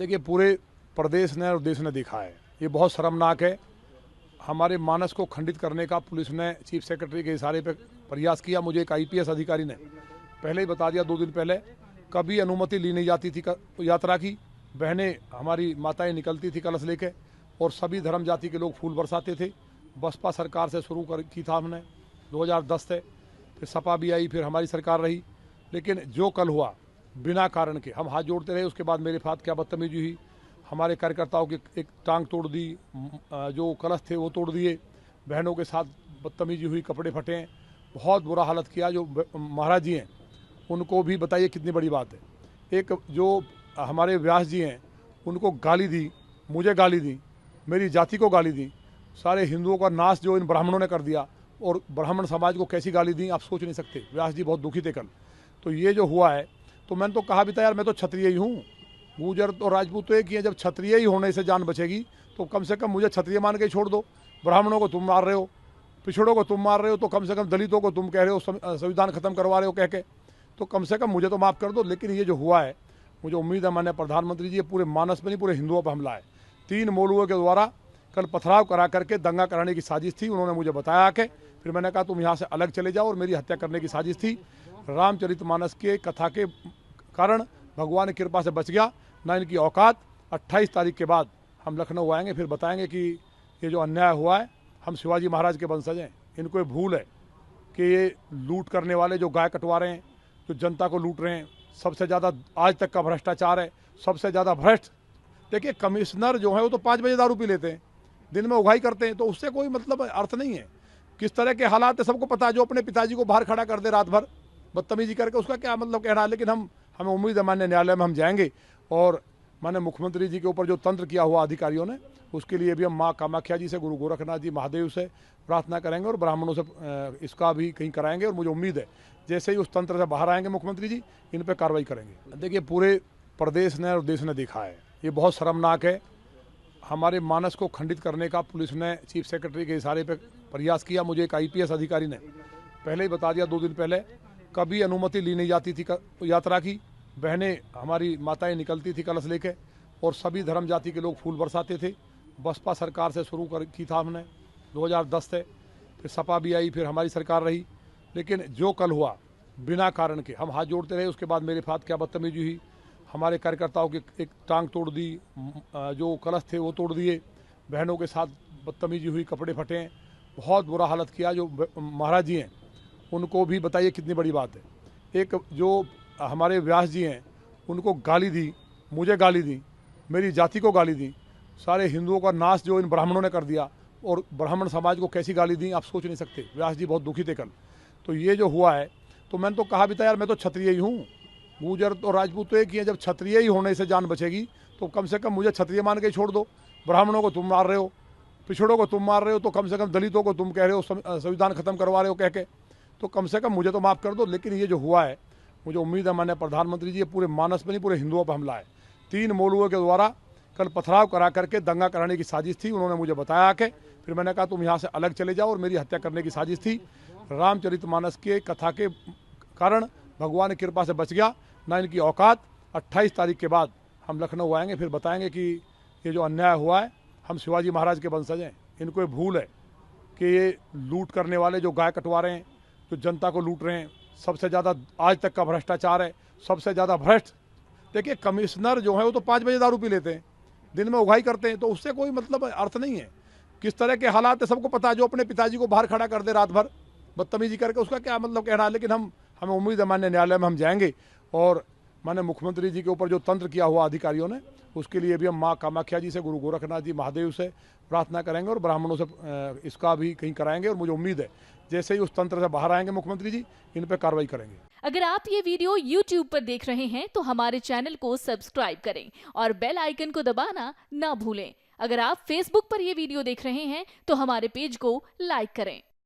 देखिए, पूरे प्रदेश ने और देश ने देखा है, ये बहुत शर्मनाक है। हमारे मानस को खंडित करने का पुलिस ने चीफ सेक्रेटरी के इशारे पे प्रयास किया। मुझे एक आईपीएस अधिकारी ने पहले ही बता दिया 2 दिन पहले, कभी अनुमति ली नहीं जाती थी यात्रा की। बहनें हमारी माताएं निकलती थी कलश लेके और सभी धर्म जाति के लोग फूल बरसाते थे। बसपा सरकार से शुरू की था हमने 2010 से, फिर सपा भी आई, फिर हमारी सरकार रही। लेकिन जो कल हुआ बिना कारण के हम हाथ जोड़ते रहे। उसके बाद मेरे साथ क्या बदतमीजी हुई, हमारे कार्यकर्ताओं की एक टांग तोड़ दी, जो कलश थे वो तोड़ दिए, बहनों के साथ बदतमीजी हुई, कपड़े फटे, बहुत बुरा हालत किया। जो महाराज जी हैं उनको भी बताइए कितनी बड़ी बात है। एक जो हमारे व्यास जी हैं उनको गाली दी, मुझे गाली दी, मेरी जाति को गाली दी, सारे हिंदुओं का नाश जो इन ब्राह्मणों ने कर दिया और ब्राह्मण समाज को कैसी गाली दी आप सोच नहीं सकते। व्यास जी बहुत दुखी थे कल। तो ये जो हुआ है, तो मैंने तो कहा भी था यार, मैं तो क्षत्रिय ही हूँ, गुर्जर तो राजपूत तो एक ही है। जब क्षत्रिय ही होने से जान बचेगी तो कम से कम मुझे क्षत्रिय मान के छोड़ दो। ब्राह्मणों को तुम मार रहे हो, पिछड़ों को तुम मार रहे हो, तो कम से कम दलितों को तुम कह रहे हो संविधान खत्म करवा रहे हो कह के, तो कम से कम मुझे तो माफ़ कर दो। लेकिन ये जो हुआ है, मुझे उम्मीद है माननीय प्रधानमंत्री जी, ये पूरे मानस में नहीं पूरे हिंदुओं पर हमला है। 3 मौलवियों के द्वारा कल पथराव करा करके दंगा कराने की साजिश थी। उन्होंने मुझे बताया कि फिर मैंने कहा तुम यहाँ से अलग चले जाओ, और मेरी हत्या करने की साजिश थी। रामचरितमानस के कथा के कारण भगवान की कृपा से बच गया, ना इनकी औकात। 28 तारीख के बाद हम लखनऊ आएंगे, फिर बताएंगे कि ये जो अन्याय हुआ है, हम शिवाजी महाराज के वंशज हैं। इनको ये भूल है कि ये लूट करने वाले जो गाय कटवा रहे हैं, जो जनता को लूट रहे हैं, सबसे ज़्यादा आज तक का भ्रष्टाचार है, सबसे ज़्यादा भ्रष्ट। देखिए, कमिश्नर जो है वो तो 5 बजे दारू पी लेते हैं, दिन में उगाही करते हैं, तो उससे कोई मतलब अर्थ नहीं है। किस तरह के हालात है सबको पता है। जो अपने पिताजी को बाहर खड़ा कर दे रात भर बदतमीजी करके, उसका क्या मतलब कहना है। लेकिन हमें उम्मीद है माननीय न्यायालय में हम जाएंगे, और माननीय मुख्यमंत्री जी के ऊपर जो तंत्र किया हुआ अधिकारियों ने, उसके लिए भी हम माँ कामाख्या जी से, गुरु गोरखनाथ जी महादेव से प्रार्थना करेंगे और ब्राह्मणों से इसका भी कहीं कराएंगे। और मुझे उम्मीद है जैसे ही उस तंत्र से बाहर आएंगे मुख्यमंत्री जी, इन पर कार्रवाई करेंगे। देखिए, पूरे प्रदेश ने और देश ने देखा है, ये बहुत शर्मनाक है। हमारे मानस को खंडित करने का पुलिस ने चीफ सेक्रेटरी के इशारे पे प्रयास किया। मुझे एक आईपीएस अधिकारी ने पहले ही बता दिया 2 दिन पहले, कभी अनुमति ली नहीं जाती थी यात्रा की। बहनें हमारी माताएं निकलती थी कलश लेके और सभी धर्म जाति के लोग फूल बरसाते थे। बसपा सरकार से शुरू की था हमने 2010 से, फिर सपा भी आई, फिर हमारी सरकार रही। लेकिन जो कल हुआ बिना कारण के हम हाथ जोड़ते रहे। उसके बाद मेरे साथ क्या बदतमीजी हुई, हमारे कार्यकर्ताओं की एक टांग तोड़ दी, जो कलश थे वो तोड़ दिए, बहनों के साथ बदतमीजी हुई, कपड़े फटे, बहुत बुरा हालत किया। जो महाराज जी हैं उनको भी बताइए कितनी बड़ी बात है। एक जो हमारे व्यास जी हैं उनको गाली दी, मुझे गाली दी, मेरी जाति को गाली दी, सारे हिंदुओं का नाश जो इन ब्राह्मणों ने कर दिया और ब्राह्मण समाज को कैसी गाली दी आप सोच नहीं सकते। व्यास जी बहुत दुखी थे कल। तो ये जो हुआ है, तो मैंने तो कहा भी था यार, मैं तो क्षत्रिय ही हूँ, गुर्जर तो राजपूत तो एक ही है। जब क्षत्रिय ही होने से जान बचेगी तो कम से कम मुझे क्षत्रिय मान के छोड़ दो। ब्राह्मणों को तुम मार रहे हो, पिछड़ों को तुम मार रहे हो, तो कम से कम दलितों को तुम कह रहे हो संविधान खत्म करवा रहे हो कह के, तो कम से कम मुझे तो माफ़ कर दो। लेकिन ये जो हुआ है, मुझे उम्मीद है माननीय प्रधानमंत्री जी, ये पूरे मानस में नहीं पूरे हिंदुओं पर हमला है। 3 मौलवियों के द्वारा कल पथराव करा करके दंगा कराने की साजिश थी। उन्होंने मुझे बताया कि फिर मैंने कहा तुम यहाँ से अलग चले जाओ, और मेरी हत्या करने की साजिश थी। रामचरितमानस के कथा के कारण भगवान की कृपा से बच गया, ना इनकी औकात। 28 तारीख के बाद हम लखनऊ आएंगे, फिर बताएंगे कि ये जो अन्याय हुआ है, हम शिवाजी महाराज के वंशज हैं। इनको ये भूल है कि ये लूट करने वाले जो गाय कटवा रहे हैं, जो जनता को लूट रहे हैं, सबसे ज़्यादा आज तक का भ्रष्टाचार है, सबसे ज़्यादा भ्रष्ट। देखिए, कमिश्नर जो है वो तो 5 बजे दारू पी लेते हैं, दिन में उगाही करते हैं, तो उससे कोई मतलब अर्थ नहीं है। किस तरह के हालात है सबको पता है। जो अपने पिताजी को बाहर खड़ा कर दे रात भर बदतमीजी करके, उसका क्या मतलब कहना है। लेकिन हमें उम्मीद है माननीय न्यायालय में हम जाएंगे, और माननीय मुख्यमंत्री जी के ऊपर जो तंत्र किया हुआ अधिकारियों ने, उसके लिए भी हम माँ कामाख्या जी से, गुरु गोरखनाथ जी महादेव से प्रार्थना करेंगे और ब्राह्मणों से इसका भी कहीं कराएंगे। और मुझे उम्मीद है जैसे ही उस तंत्र से बाहर आएंगे मुख्यमंत्री जी, इन पर कार्रवाई करेंगे। अगर आप ये वीडियो YouTube पर देख रहे हैं तो हमारे चैनल को सब्सक्राइब करें और बेल आइकन को दबाना ना भूलें। अगर आप Facebook पर ये वीडियो देख रहे हैं तो हमारे पेज को लाइक करें।